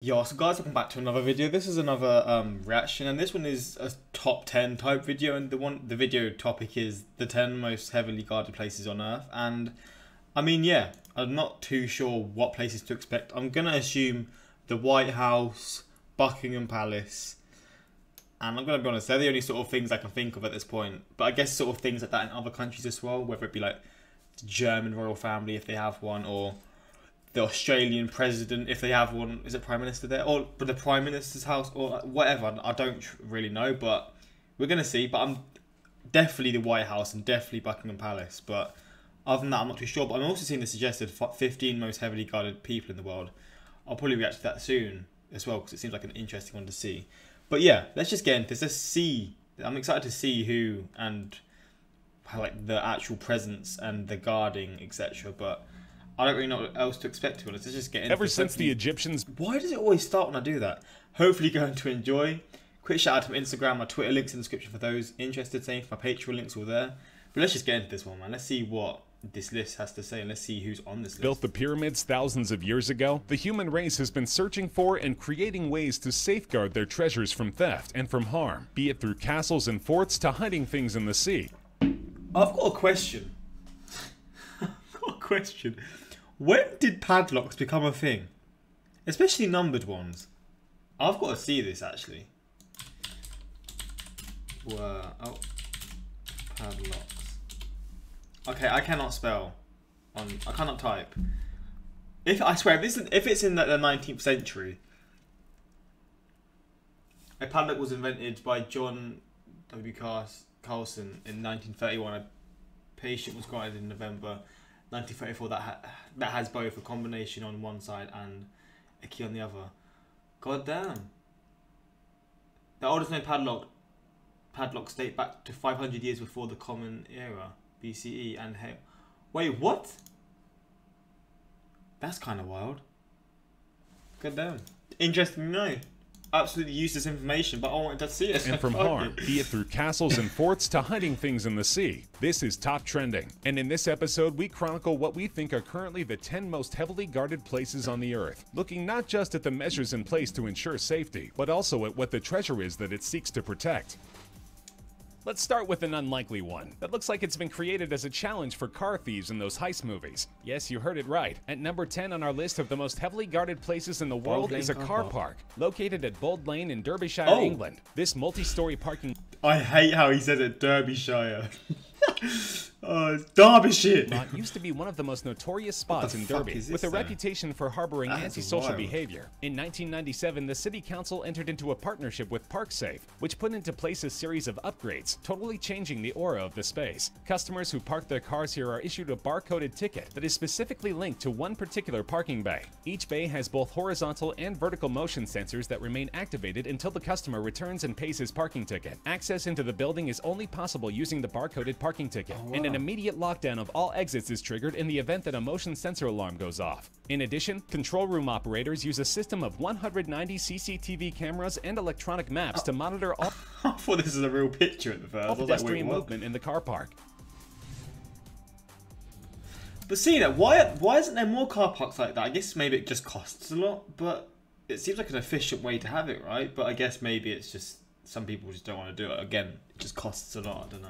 Yo, so guys, welcome back to another video. This is another reaction, and this one is a top 10 type video, and the video topic is the 10 most heavily guarded places on Earth. And I mean, yeah, I'm not too sure what places to expect. I'm gonna assume the White House, Buckingham Palace, and I'm gonna be honest, they're the only sort of things I can think of at this point. But I guess sort of things like that in other countries as well, whether it be like the German royal family if they have one, or the Australian president, if they have one. Is it Prime Minister there? Or the Prime Minister's house, or whatever. I don't really know, but we're going to see. But I'm definitely the White House and definitely Buckingham Palace. But other than that, I'm not too sure. But I'm also seeing the suggested 15 most heavily guarded people in the world. I'll probably react to that soon as well, because it seems like an interesting one to see. But yeah, let's just get into this. Let's see. I'm excited to see who and how, like, the actual presence and the guarding, etc. But I don't really know what else to expect, to be honest. Let's just get into Ever since the Egyptians... Why does it always start when I do that? Hopefully going to enjoy. Quick shout out to my Instagram, my Twitter links in the description for those interested. Same for my Patreon links all there. But let's just get into this one, man. Let's see what this list has to say, and let's see who's on this list. built the pyramids thousands of years ago, the human race has been searching for and creating ways to safeguard their treasures from theft and from harm, be it through castles and forts to hiding things in the sea. I've got a question. I've got a question. When did padlocks become a thing? Especially numbered ones. I've got to see this, actually. Whoa. Oh. Padlocks. Okay, I cannot spell. I cannot type. I swear, if it's in the 19th century, a padlock was invented by John W. Carlson in 1931. A patent was granted in November 1934 that has both a combination on one side and a key on the other. God damn. The oldest known padlocks date back to 500 years before the Common Era, BCE, and wait, what? That's kind of wild. God damn. Interesting to know. Absolutely useless information, but I wanted to see it. And from harm, be it through castles and forts to hiding things in the sea. This is Top Trending, and in this episode we chronicle what we think are currently the 10 most heavily guarded places on the Earth, looking not just at the measures in place to ensure safety, but also at what the treasure is that it seeks to protect. Let's start with an unlikely one that looks like it's been created as a challenge for car thieves in those heist movies. Yes, you heard it right. At number 10 on our list of the most heavily guarded places in the world is a car park located at Bold Lane in Derbyshire, England. This multi-story parking... I hate how he says it, Derbyshire. Oh, Derbyshire lot used to be one of the most notorious spots in Derby, with a reputation for harboring antisocial behavior. In 1997, the city council entered into a partnership with ParkSafe, which put into place a series of upgrades, totally changing the aura of the space. Customers who park their cars here are issued a barcoded ticket that is specifically linked to one particular parking bay. Each bay has both horizontal and vertical motion sensors that remain activated until the customer returns and pays his parking ticket. Access into the building is only possible using the barcoded parking ticket, and an immediate lockdown of all exits is triggered in the event that a motion sensor alarm goes off. In addition, control room operators use a system of 190 CCTV cameras and electronic maps to monitor all I thought this was a real picture at the first. pedestrian movement in the car park. But seeing that, why isn't there more car parks like that? I guess maybe it just costs a lot, but it seems like an efficient way to have it, right? But I guess maybe it's just some people just don't want to do it. Again, it just costs a lot. I don't know.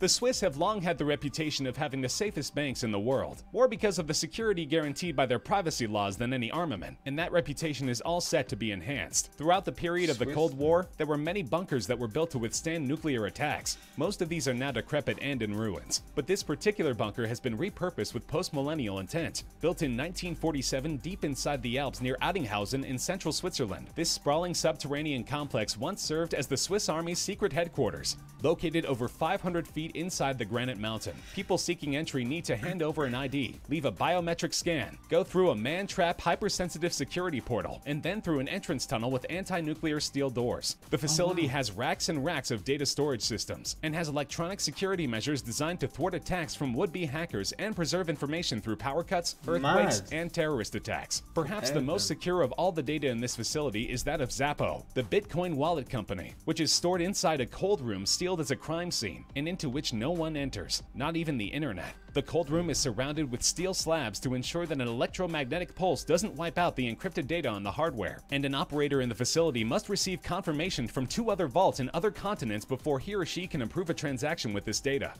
The Swiss have long had the reputation of having the safest banks in the world, more because of the security guaranteed by their privacy laws than any armament, and that reputation is all set to be enhanced. Throughout the period of the Cold War, there were many bunkers that were built to withstand nuclear attacks. Most of these are now decrepit and in ruins, but this particular bunker has been repurposed with post-millennial intent. Built in 1947 deep inside the Alps near Addinghausen in central Switzerland, this sprawling subterranean complex once served as the Swiss Army's secret headquarters. Located over 500 feet inside the granite mountain, people seeking entry need to hand over an ID, leave a biometric scan, go through a man-trap hypersensitive security portal, and then through an entrance tunnel with anti-nuclear steel doors. The facility has racks and racks of data storage systems, and has electronic security measures designed to thwart attacks from would-be hackers and preserve information through power cuts, earthquakes, and terrorist attacks. Perhaps the most secure of all the data in this facility is that of Zappo, the Bitcoin wallet company, which is stored inside a cold room sealed as a crime scene, and into which no one enters, not even the internet. The cold room is surrounded with steel slabs to ensure that an electromagnetic pulse doesn't wipe out the encrypted data on the hardware, and an operator in the facility must receive confirmation from 2 other vaults in other continents before he or she can approve a transaction with this data.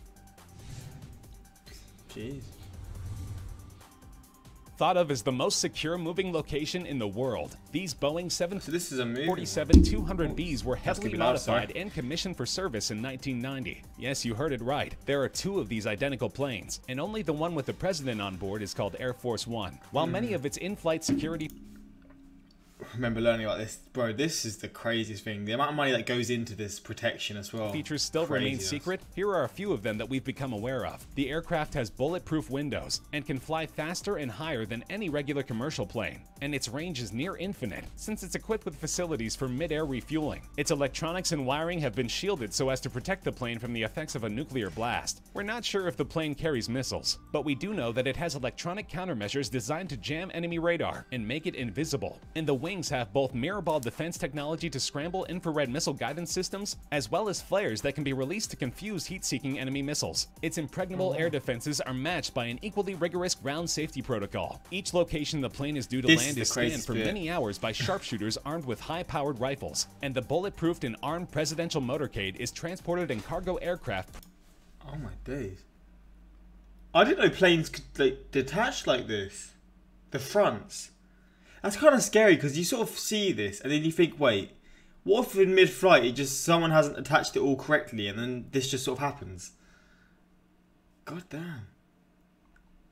Jeez. Thought of as the most secure moving location in the world, these Boeing So this is a movie. 747-200Bs were heavily be loud, modified sorry. and commissioned for service in 1990. Yes, you heard it right. There are 2 of these identical planes, and only the one with the president on board is called Air Force One. While many of its in-flight security I remember learning about this. Bro, this is the craziest thing. The amount of money that goes into this protection as well. features still remain Craziness. secret, here are a few of them that we've become aware of. The aircraft has bulletproof windows and can fly faster and higher than any regular commercial plane, and its range is near infinite since it's equipped with facilities for mid-air refueling. Its electronics and wiring have been shielded so as to protect the plane from the effects of a nuclear blast. We're not sure if the plane carries missiles, but we do know that it has electronic countermeasures designed to jam enemy radar and make it invisible. And the wings have both mirror ball defense technology to scramble infrared missile guidance systems, as well as flares that can be released to confuse heat-seeking enemy missiles. Its impregnable air defenses are matched by an equally rigorous ground safety protocol. Each location the plane is due to land is scanned for many hours by sharpshooters armed with high-powered rifles, and the bulletproofed and armed presidential motorcade is transported in cargo aircraft. Oh my days. I didn't know planes could like detach like this. The fronts. That's kind of scary because you sort of see this and then you think, wait, what if in mid-flight it just someone hasn't attached it all correctly and then this just sort of happens? God damn.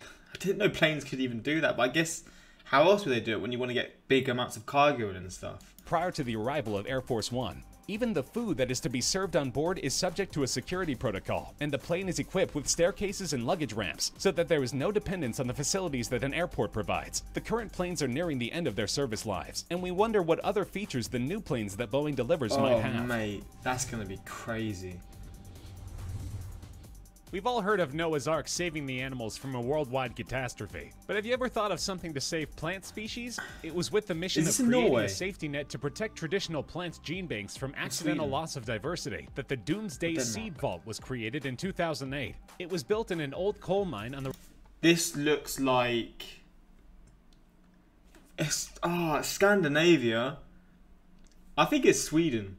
I didn't know planes could even do that, but I guess how else would they do it when you want to get big amounts of cargo in and stuff? Prior to the arrival of Air Force One, even the food that is to be served on board is subject to a security protocol, and the plane is equipped with staircases and luggage ramps so that there is no dependence on the facilities that an airport provides. The current planes are nearing the end of their service lives, and we wonder what other features the new planes that Boeing delivers might have. Oh mate, that's gonna be crazy. We've all heard of Noah's Ark saving the animals from a worldwide catastrophe. But have you ever thought of something to save plant species? It was with the mission of creating a safety net to protect traditional plant gene banks from accidental loss of diversity that the Doomsday Seed Vault was created in 2008. It was built in an old coal mine on the... This looks like... It's Scandinavia. I think it's Sweden.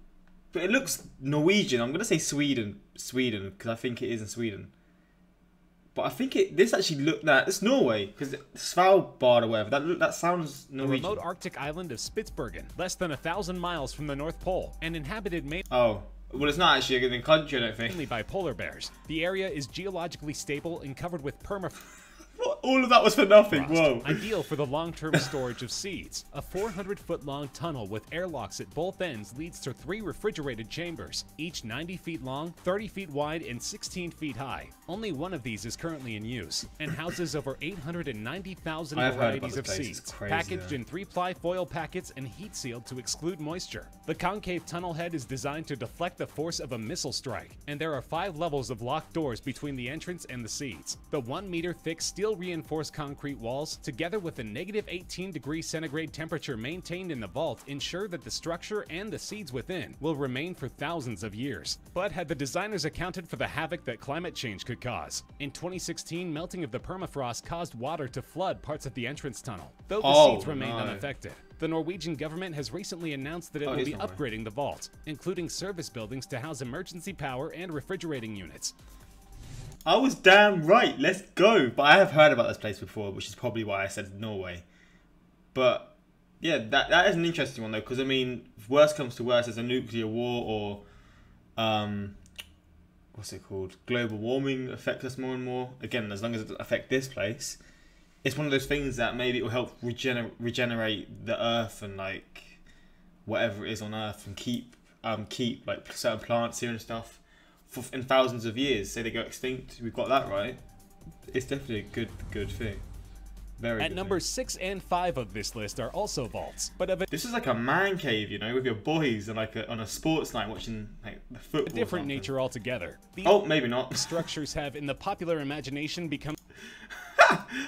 But it looks Norwegian. I'm going to say Sweden because I think it is in Sweden. But I think this actually looked that it's Norway because Svalbard or whatever. That sounds Norwegian. The remote Arctic island of Spitsbergen, less than 1,000 miles from the North Pole, and inhabited mainly well, it's not actually a good country, I don't think. By polar bears. The area is geologically stable and covered with permafrost. What? All of that was for nothing. Whoa. Ideal for the long-term storage of seeds. A 400-foot-long tunnel with airlocks at both ends leads to 3 refrigerated chambers, each 90 feet long, 30 feet wide, and 16 feet high. Only one of these is currently in use, and houses over 890,000 varieties of seeds, packaged in 3-ply foil packets and heat-sealed to exclude moisture. The concave tunnel head is designed to deflect the force of a missile strike, and there are 5 levels of locked doors between the entrance and the seeds. The 1-meter-thick steel-reinforced concrete walls, together with the negative 18°C temperature maintained in the vault, ensure that the structure and the seeds within will remain for thousands of years. But had the designers accounted for the havoc that climate change could cause? In 2016, melting of the permafrost caused water to flood parts of the entrance tunnel, though the seeds remained unaffected. The Norwegian government has recently announced that it will be upgrading the vault, including service buildings to house emergency power and refrigerating units. I was damn right. Let's go. But I have heard about this place before, which is probably why I said Norway. But yeah, that is an interesting one though, because I mean, if worst comes to worst, there's a nuclear war or what's it called? Global warming affects us more and more. Again, as long as it doesn't affect this place, it's one of those things that maybe it will help regenerate the Earth and like whatever it is on Earth and keep like certain plants here and stuff in thousands of years. Say they go extinct, we've got that right. It's definitely a good thing. At numbers 6 and 5 of this list are also vaults, but this is like a man cave, you know, with your boys and like on a sports night watching like the football. A different nature altogether. Maybe not. Structures have, in the popular imagination, become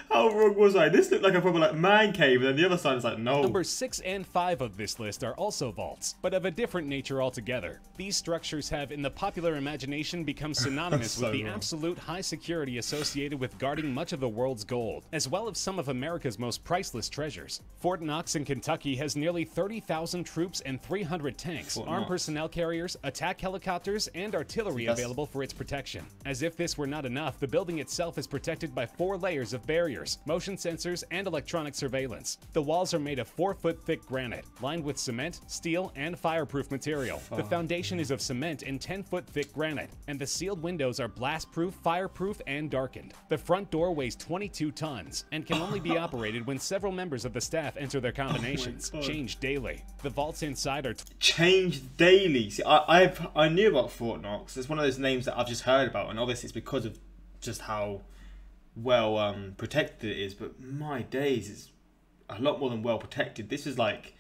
How wrong was I? This looked like a proper like man cave, and then the other side is like no. Numbers 6 and 5 of this list are also vaults, but of a different nature altogether. These structures have, in the popular imagination, become synonymous So with the wrong. absolute high security associated with guarding much of the world's gold, as well as some of America's most priceless treasures. Fort Knox in Kentucky has nearly 30,000 troops and 300 tanks, armed personnel carriers, attack helicopters, and artillery available for its protection. As if this were not enough, the building itself is protected by 4 layers of barriers, motion sensors, and electronic surveillance. The walls are made of 4-foot thick granite, lined with cement, steel, and fireproof material. The foundation is of cement and 10-foot thick granite, and the sealed windows are blast-proof, fireproof, and darkened. The front door weighs 22 tons and can only be operated when several members of the staff enter their combinations, changed daily. The vaults inside are changed daily. See, I knew about Fort Knox. It's one of those names that I've just heard about, and obviously it's because of just how well protected it is. But my days, it's a lot more than well protected. This is like,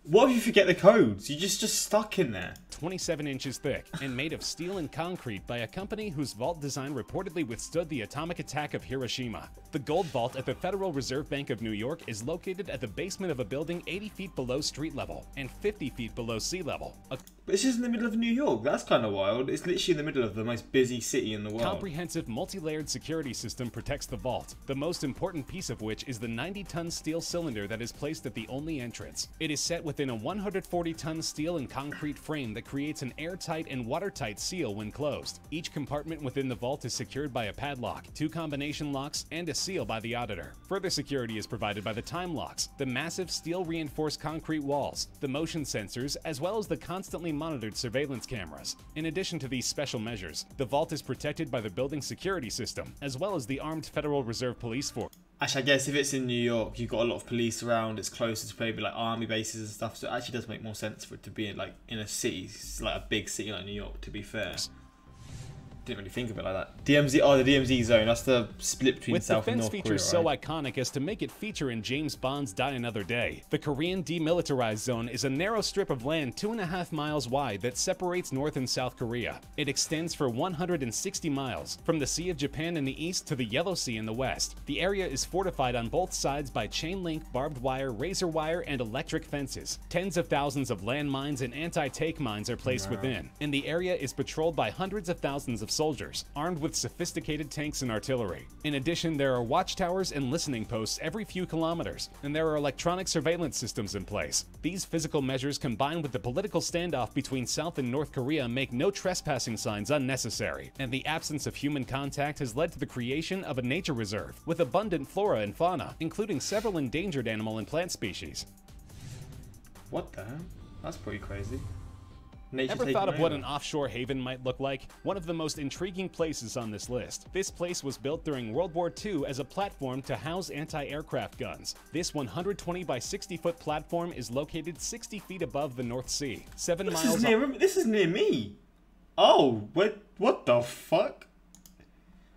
what if you forget the codes? You're just stuck in there. 27 inches thick and made of steel and concrete by a company whose vault design reportedly withstood the atomic attack of Hiroshima. The Gold Vault at the Federal Reserve Bank of New York is located at the basement of a building 80 feet below street level and 50 feet below sea level. But it's just in the middle of New York. That's kind of wild. It's literally in the middle of the most busy city in the world. Comprehensive multi-layered security system protects the vault, the most important piece of which is the 90-ton steel cylinder that is placed at the only entrance. It is set within a 140-ton steel and concrete frame that creates an airtight and watertight seal when closed. Each compartment within the vault is secured by a padlock, 2 combination locks, and a seal by the auditor. Further security is provided by the time locks, the massive steel-reinforced concrete walls, the motion sensors, as well as the constantly monitored surveillance cameras. In addition to these special measures, the vault is protected by the building security system, as well as the armed Federal Reserve Police Force. Actually, I guess if it's in New York, you've got a lot of police around. It's closer to maybe like army bases and stuff. So it actually does make more sense for it to be in, like in a city, it's like a big city like New York. To be fair, didn't really think of it like that. DMZ, oh, the DMZ zone. That's the split between South and North Korea. With defense features so iconic as to make it feature in James Bond's Die Another Day, the Korean Demilitarized Zone is a narrow strip of land 2.5 miles wide that separates North and South Korea. It extends for 160 miles, from the Sea of Japan in the east to the Yellow Sea in the west. The area is fortified on both sides by chain link, barbed wire, razor wire, and electric fences. Tens of thousands of landmines and anti-tank mines are placed within, and the area is patrolled by hundreds of thousands of soldiers, armed with sophisticated tanks and artillery. In addition, there are watchtowers and listening posts every few kilometers, and there are electronic surveillance systems in place. These physical measures combined with the political standoff between South and North Korea make no trespassing signs unnecessary, and the absence of human contact has led to the creation of a nature reserve with abundant flora and fauna, including several endangered animal and plant species. What the hell? That's pretty crazy. Ever thought of what an offshore haven might look like? One of the most intriguing places on this list. This place was built during World War II as a platform to house anti-aircraft guns. This 120 by 60 foot platform is located 60 feet above the North Sea. 7 miles. This is near me. Oh, what the fuck?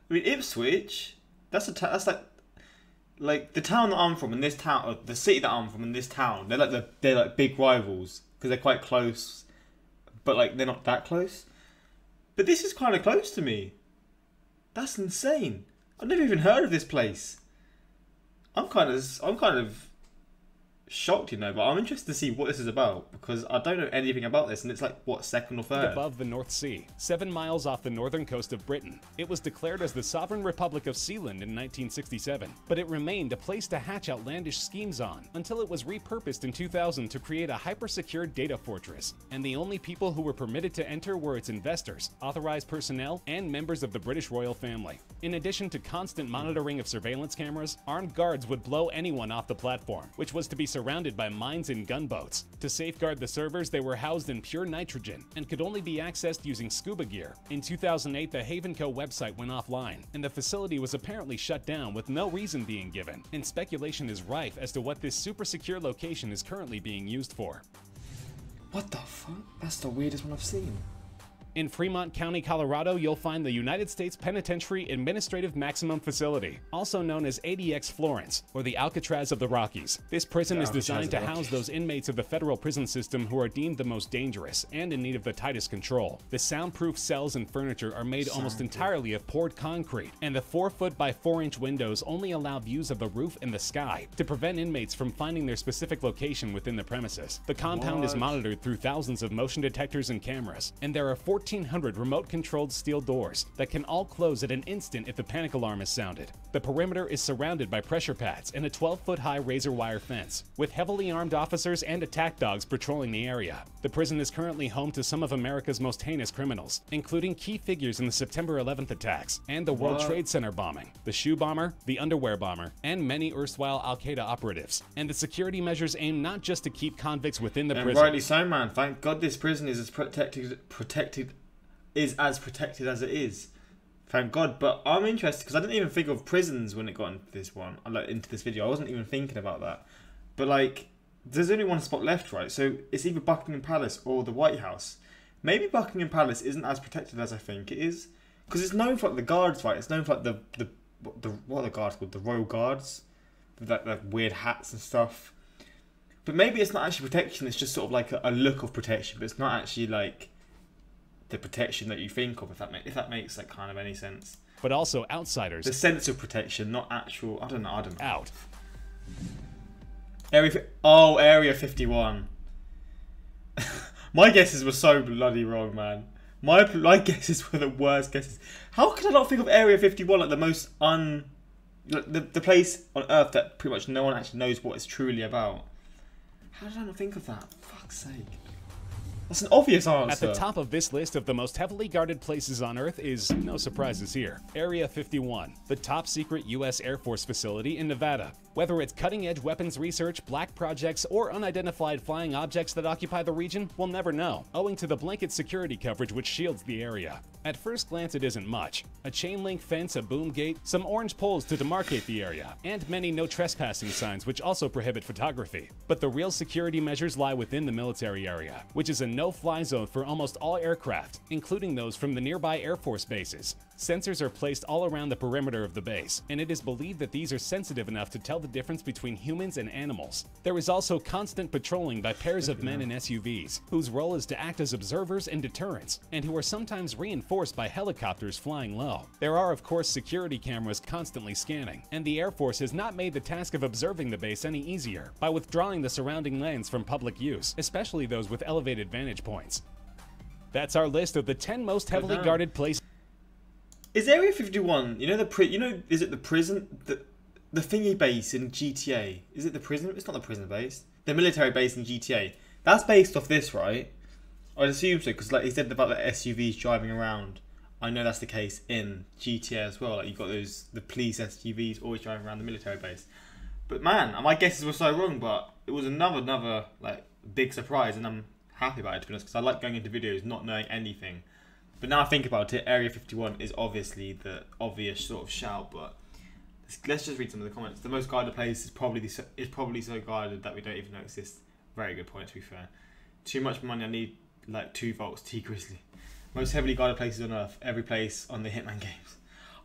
I mean, Ipswich. That's like the town that I'm from and this town, or the city that I'm from and this town. They're like big rivals because they're quite close. But like they're not that close. But this is kind of close to me. That's insane. I've never even heard of this place. I'm kind of shocked, you know, but I'm interested to see what this is about because I don't know anything about this, and it's like what, second or third? Above the North Sea, 7 miles off the northern coast of Britain. It was declared as the Sovereign Republic of Sealand in 1967, but it remained a place to hatch outlandish schemes on until it was repurposed in 2000 to create a hyper-secure data fortress. And the only people who were permitted to enter were its investors, authorized personnel, and members of the British royal family. In addition to constant monitoring of surveillance cameras, armed guards would blow anyone off the platform, which was to be surrounded by mines and gunboats. To safeguard the servers, they were housed in pure nitrogen and could only be accessed using scuba gear. In 2008, the Havenco website went offline, and the facility was apparently shut down with no reason being given, and speculation is rife as to what this super secure location is currently being used for. What the fuck? That's the weirdest one I've seen. In Fremont County, Colorado, you'll find the United States Penitentiary Administrative Maximum Facility, also known as ADX Florence, or the Alcatraz of the Rockies. This prison is designed to house those inmates of the federal prison system who are deemed the most dangerous and in need of the tightest control. The soundproof cells and furniture are made almost entirely of poured concrete, and the 4-foot by 4-inch windows only allow views of the roof and the sky to prevent inmates from finding their specific location within the premises. The compound is monitored through thousands of motion detectors and cameras, and there are 1,400 remote-controlled steel doors that can all close at an instant if the panic alarm is sounded. The perimeter is surrounded by pressure pads and a 12-foot-high razor wire fence, with heavily armed officers and attack dogs patrolling the area. The prison is currently home to some of America's most heinous criminals, including key figures in the September 11th attacks and the World Trade Center bombing, the shoe bomber, the underwear bomber, and many erstwhile Al-Qaeda operatives. And the security measures aim not just to keep convicts within the prison. And rightly so, man. Thank God this prison is as protected as it is. Thank God. But I'm interested because I didn't even think of prisons when it got into this one, like into this video. I wasn't even thinking about that. But like, there's only one spot left, right? So it's either Buckingham Palace or the White House. Maybe Buckingham Palace isn't as protected as I think it is, because it's known for like the guards, right? It's known for like the what are the guards called? The royal guards, with like weird hats and stuff. But maybe it's not actually protection. It's just sort of like a look of protection, but it's not actually like the protection that you think of. If that makes like kind of any sense. But also outsiders. The sense of protection, not actual. I don't know. Out. Area 51. My guesses were so bloody wrong, man. My guesses were the worst guesses. How could I not think of Area 51 like the most the place on Earth that pretty much no one actually knows what it's truly about? How did I not think of that? For fuck's sake. That's an obvious answer. At the top of this list of the most heavily guarded places on Earth is, no surprises here, Area 51, the top secret U.S. Air Force facility in Nevada. Whether it's cutting-edge weapons research, black projects, or unidentified flying objects that occupy the region, we'll never know, owing to the blanket security coverage which shields the area. At first glance, it isn't much. A chain-link fence, a boom gate, some orange poles to demarcate the area, and many no trespassing signs which also prohibit photography. But the real security measures lie within the military area, which is a no-fly zone for almost all aircraft, including those from the nearby Air Force bases. Sensors are placed all around the perimeter of the base, and it is believed that these are sensitive enough to tell the difference between humans and animals. There is also constant patrolling by pairs of men in SUVs, whose role is to act as observers and deterrents, and who are sometimes reinforced by helicopters flying low. There are, of course, security cameras constantly scanning, and the Air Force has not made the task of observing the base any easier by withdrawing the surrounding lands from public use, especially those with elevated vantage points. That's our list of the 10 most heavily guarded places. Is Area 51, is it the prison, the thingy base in GTA? Is it the prison? It's not the prison base. The military base in GTA. That's based off this, right? I'd assume so, because like he said about the SUVs driving around. I know that's the case in GTA as well. Like you've got the police SUVs always driving around the military base. But man, my guesses were so wrong, but it was another like big surprise, and I'm happy about it, to be honest, because I like going into videos not knowing anything. But now I think about it, Area 51 is obviously the obvious sort of shout, but let's just read some of the comments. The most guarded place is probably so guarded that we don't even know it exists. Very good point, to be fair. Too much money, I need like 2 volts, T Grizzly. Most heavily guarded places on Earth, every place on the Hitman games.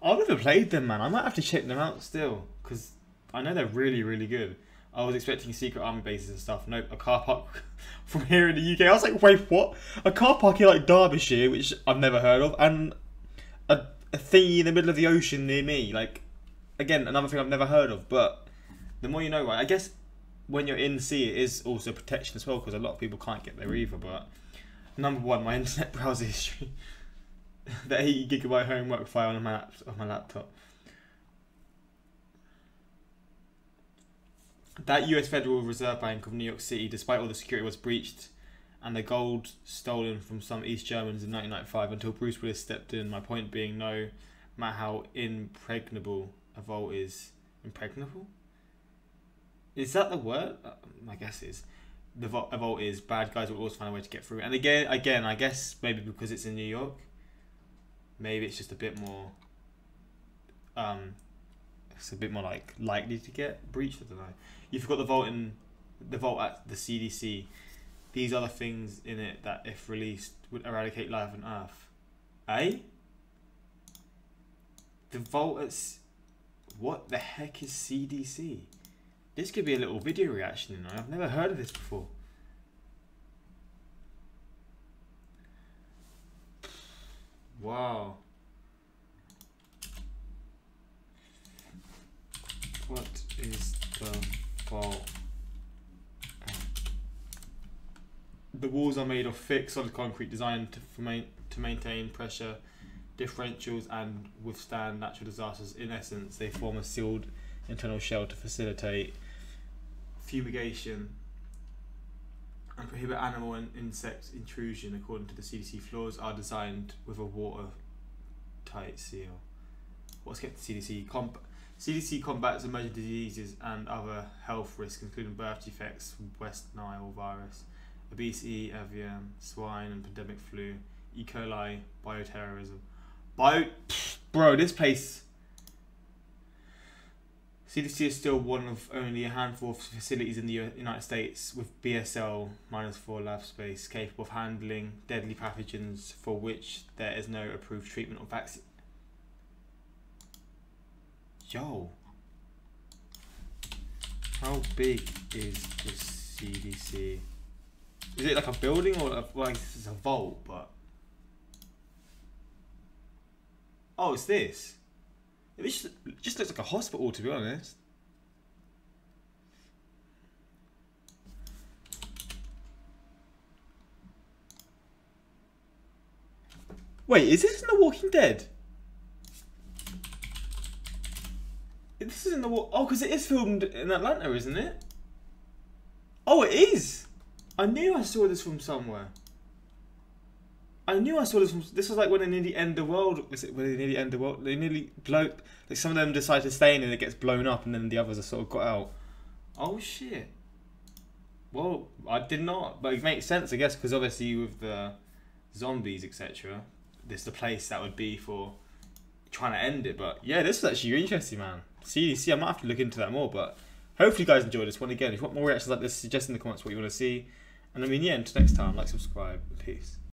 I've never played them, man. I might have to check them out still, because I know they're really, really good. I was expecting secret army bases and stuff. Nope, a car park from here in the UK. I was like, wait, what? A car park in like Derbyshire, which I've never heard of, and a thingy in the middle of the ocean near me. Like, again, another thing I've never heard of. But the more you know, right? I guess when you're in the sea, it is also protection as well, because a lot of people can't get there either. But number one, my internet browser history. The 80 gigabyte homework file on my laptop. That US Federal Reserve Bank of New York City, despite all the security, was breached and the gold stolen from some East Germans in 1995 until Bruce Willis stepped in. My point being, no matter how impregnable a vault is. Impregnable? Is that the word? My guess is. A vault is, bad guys will always find a way to get through. And again, I guess maybe because it's in New York, maybe it's just a bit more... it's a bit more like likely to get breached. I don't know. You've got the vault at the CDC. these other things in it that, if released, would eradicate life on Earth. Eh? The Vault at... What the heck is CDC? This could be a little video reaction, you know? I've never heard of this before. Wow. What is the Vault? The walls are made of thick, solid concrete designed to maintain pressure differentials and withstand natural disasters. In essence, they form a sealed internal shell to facilitate fumigation and prohibit animal and insect intrusion. According to the CDC, floors are designed with a watertight seal. What's kept the CDC? CDC combats emerging diseases and other health risks, including birth defects from West Nile virus, obesity, avian, swine and pandemic flu, E. coli, bioterrorism. Bro, this place... CDC is still one of only a handful of facilities in the United States with BSL-4 lab space capable of handling deadly pathogens for which there is no approved treatment or vaccine. Yo. How big is the CDC? Is it like a building or like it's a vault, but... Oh, it's this. It just looks like a hospital, to be honest. Wait, is this in The Walking Dead? This isn't the oh, because it is filmed in Atlanta, isn't it? Oh, it is. I knew I saw this from somewhere. I knew I saw this from... This was like when they nearly end the world. Was it when they nearly end the world? They nearly blow... Like some of them decide to stay in and it gets blown up and then the others are sort of got out. Oh, shit. Well, I did not. But it makes sense, I guess, because obviously with the zombies, etc. This is the place that would be for trying to end it. But yeah, this is actually interesting, man. CDC, I might have to look into that more. But hopefully you guys enjoyed this one. Again, if you want more reactions like this, suggest in the comments what you want to see. And I mean, yeah, until next time, like, subscribe, peace.